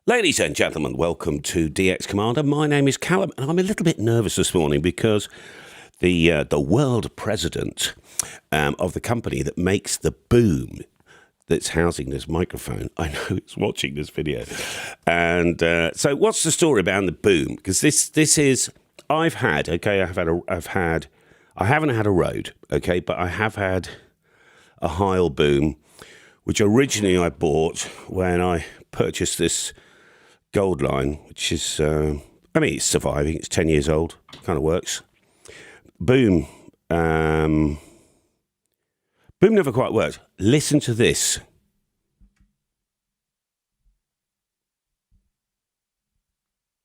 Ladies and gentlemen, welcome to DX Commander. My name is Callum, and I'm a little bit nervous this morning because the world president of the company that makes the boom that's housing this microphone, I know it's watching this video. And so what's the story about the boom? Because this is, I haven't had a Rode, okay, but I have had a Heil boom, which originally I bought when I purchased this Gold line, which is, it's surviving. It's 10 years old. Kind of works. Boom. Boom never quite worked. Listen to this.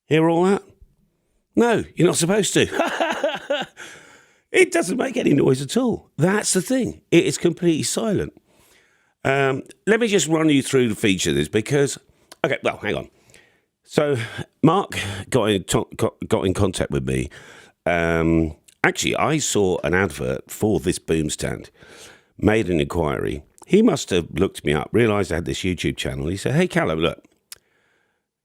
Hear all that? No, you're not supposed to. It doesn't make any noise at all. That's the thing. It is completely silent. Let me just run you through the feature of this because, okay, well, hang on. So Mark got in contact with me. Actually, I saw an advert for this boom stand, made an inquiry. He must have looked me up, realised I had this YouTube channel. He said, hey, Callum, look,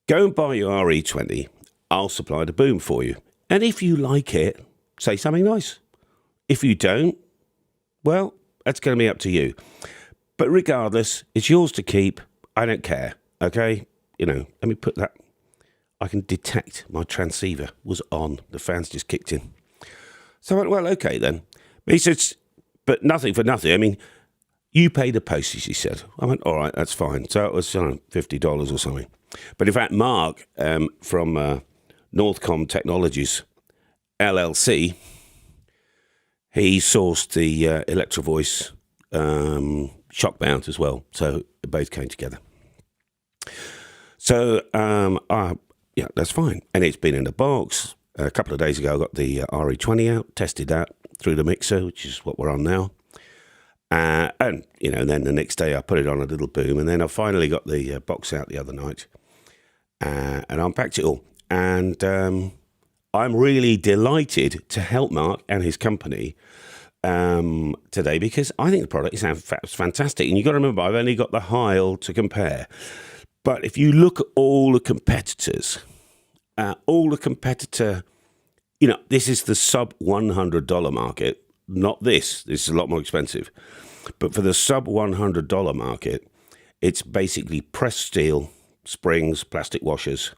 go and buy your RE20. I'll supply the boom for you. And if you like it, say something nice. If you don't, well, that's going to be up to you. But regardless, it's yours to keep. I don't care, okay? You know, let me put that. I can detect my transceiver was on. The fans just kicked in. So I went, well, okay then. He said, but nothing for nothing. I mean, you pay the postage, he said. I went, all right, that's fine. So it was $50 or something. But in fact, Mark from Northcomm Technologies, LLC, he sourced the Electro Voice shock mount as well. So it both came together. So, yeah, that's fine. And it's been in the box. A couple of days ago, I got the RE20 out, tested that through the mixer, which is what we're on now. And, you know, then the next day I put it on a little boom. And then I finally got the box out the other night and unpacked it all. And I'm really delighted to help Mark and his company today because I think the product is fantastic. And you've got to remember, I've only got the Heil to compare. But if you look at all the competitors, you know, this is the sub $100 market, not this. This is a lot more expensive. But for the sub $100 market, it's basically pressed steel, springs, plastic washers,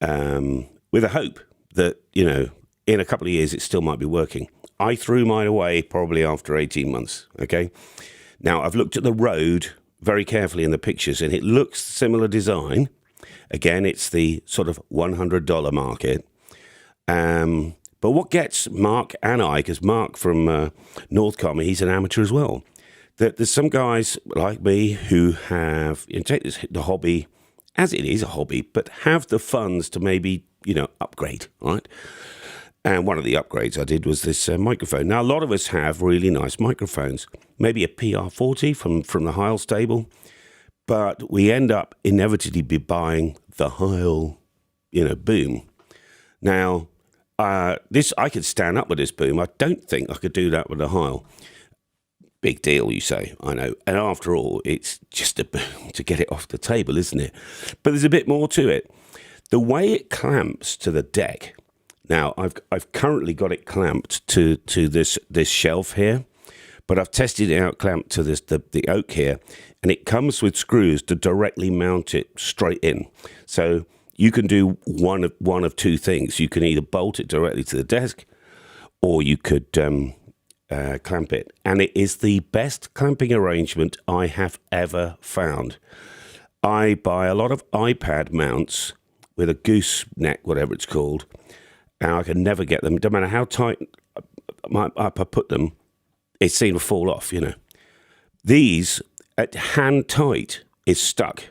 with a hope that, you know, in a couple of years, it still might be working. I threw mine away probably after 18 months, okay? Now, I've looked at the Rode very carefully in the pictures, and it looks similar design. Again, it's the sort of $100 market. But what gets Mark and I, because Mark from Northcomm, he's an amateur as well, that there's some guys like me who have, you know, take this, the hobby, as it is a hobby, but have the funds to maybe, you know, upgrade, right? And one of the upgrades I did was this microphone. Now, a lot of us have really nice microphones, maybe a PR40 from the Heil stable, but we end up inevitably be buying the Heil, you know, boom. Now, this I could stand up with this boom. I don't think I could do that with the Heil. Big deal, you say, I know. And after all, it's just a boom to get it off the table, isn't it? But there's a bit more to it. The way it clamps to the deck. Now, I've currently got it clamped to this shelf here, but I've tested it out clamped to the oak here, and it comes with screws to directly mount it straight in. So you can do one of two things. You can either bolt it directly to the desk, or you could clamp it. And it is the best clamping arrangement I have ever found. I buy a lot of iPad mounts with a gooseneck, whatever it's called, and I can never get them. No matter how tight I put them, it seems to fall off, you know. These, at hand tight, is stuck.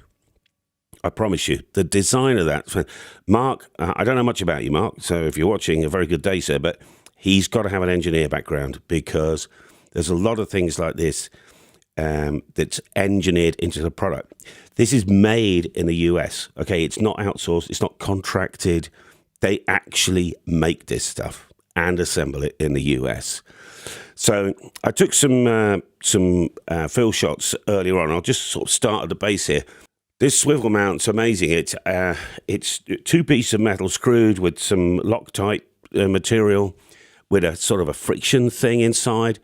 I promise you. The design of that. Mark, I don't know much about you, Mark, so if you're watching, a very good day, sir, but he's got to have an engineer background because there's a lot of things like this that's engineered into the product. This is made in the US, okay? It's not outsourced. It's not contracted. They actually make this stuff and assemble it in the US. So I took some fill shots earlier on. I'll just sort of start at the base here. This swivel mount's amazing. It's two pieces of metal screwed with some Loctite material with a sort of a friction thing inside.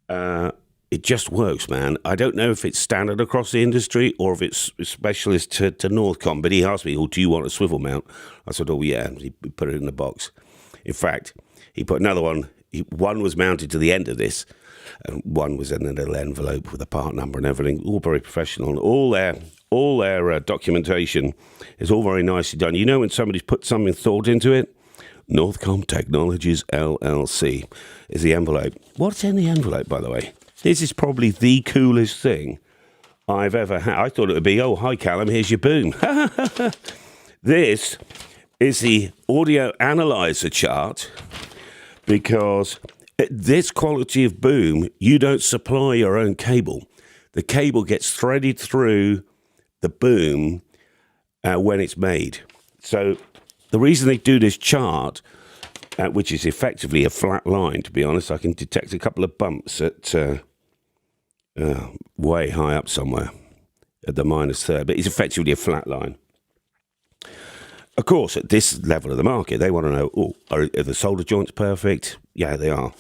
It just works, man. I don't know if it's standard across the industry or if it's specialist to Northcomm, but he asked me, oh, do you want a swivel mount? I said, oh, yeah. He put it in the box. In fact, he put another one. One was mounted to the end of this, and one was in a little envelope with a part number and everything. All very professional. All their documentation is all very nicely done. You know when somebody's put something thought into it? Northcomm Technologies, LLC is the envelope. What's in the envelope, by the way? This is probably the coolest thing I've ever had. I thought it would be, oh, hi, Callum, here's your boom. This is the audio analyzer chart, because at this quality of boom, you don't supply your own cable. The cable gets threaded through the boom when it's made. So the reason they do this chart, which is effectively a flat line, to be honest, I can detect a couple of bumps at way high up somewhere at the -3, but it's effectively a flat line. Of course, at this level of the market, they want to know, oh, are the solder joints perfect? Yeah, they are.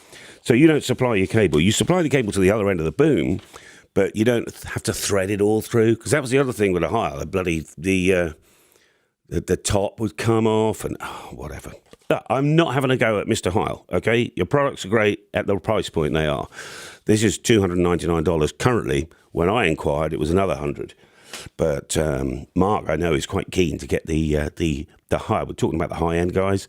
So you don't supply your cable. You supply the cable to the other end of the boom, but you don't have to thread it all through, because that was the other thing with the Heil. The top would come off and whatever. I'm not having a go at Mr. Heil, okay? Your products are great at the price point they are. This is $299 currently. When I inquired, it was another $100. But Mark, I know, is quite keen to get the high. We're talking about the high-end guys.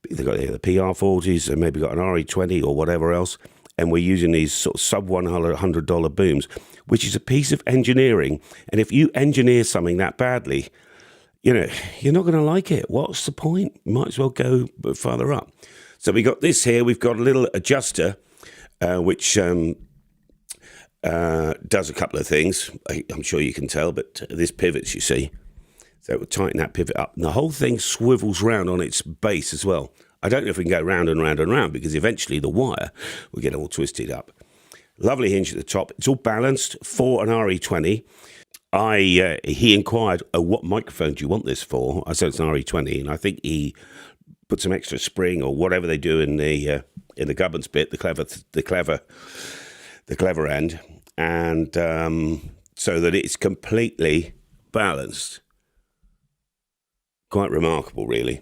They've got the PR40s and maybe got an RE20 or whatever else. And we're using these sort of sub-$100 booms, which is a piece of engineering. And if you engineer something that badly, you know, you're not going to like it. What's the point? Might as well go further up. So we got this here. We've got a little adjuster, which does a couple of things. I'm sure you can tell, but this pivots, you see. So we'll tighten that pivot up. And the whole thing swivels round on its base as well. I don't know if we can go round and round and round, because eventually the wire will get all twisted up. Lovely hinge at the top. It's all balanced for an RE20. He inquired, oh, what microphone do you want this for? I said it's an RE20, and I think he put some extra spring or whatever they do in the gubbins bit, the clever end, and so that it's completely balanced. Quite remarkable, really.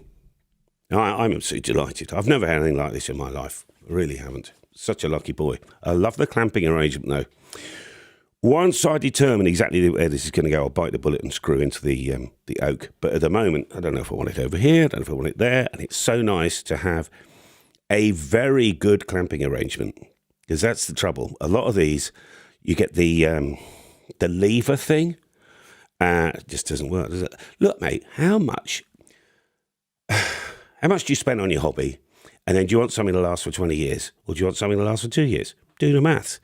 I'm absolutely delighted. I've never had anything like this in my life. I really haven't. Such a lucky boy. I love the clamping arrangement, though. Once I determine exactly where this is going to go, I'll bite the bullet and screw into the oak. But at the moment, I don't know if I want it over here, I don't know if I want it there, and it's so nice to have a very good clamping arrangement, because that's the trouble. A lot of these, you get the lever thing, it just doesn't work, does it? Look, mate, how much do you spend on your hobby? And then do you want something to last for 20 years? Or do you want something to last for 2 years? Do the maths.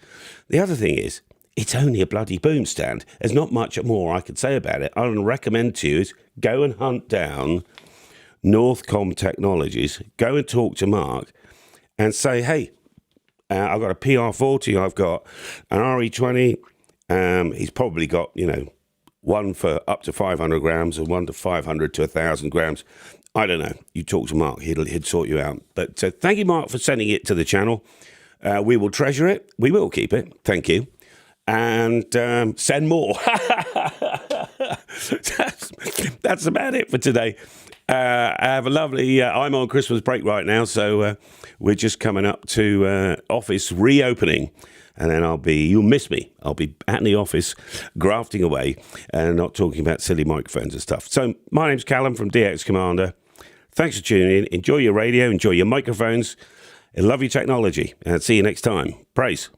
The other thing is, it's only a bloody boom stand. There's not much more I could say about it. I would recommend to you is go and hunt down Northcomm Technologies, go and talk to Mark and say, hey, I've got a PR40, I've got an RE20. He's probably got, one for up to 500 grams and one to 500 to 1,000 grams. I don't know. You talk to Mark. He'd sort you out. But thank you, Mark, for sending it to the channel. We will treasure it. We will keep it. Thank you. And send more. That's about it for today. Have a lovely... I'm on Christmas break right now, so we're just coming up to office reopening. And then you'll miss me. I'll be at the office grafting away and not talking about silly microphones and stuff. So my name's Callum from DX Commander. Thanks for tuning in. Enjoy your radio. Enjoy your microphones. I love your technology. And see you next time. Praise.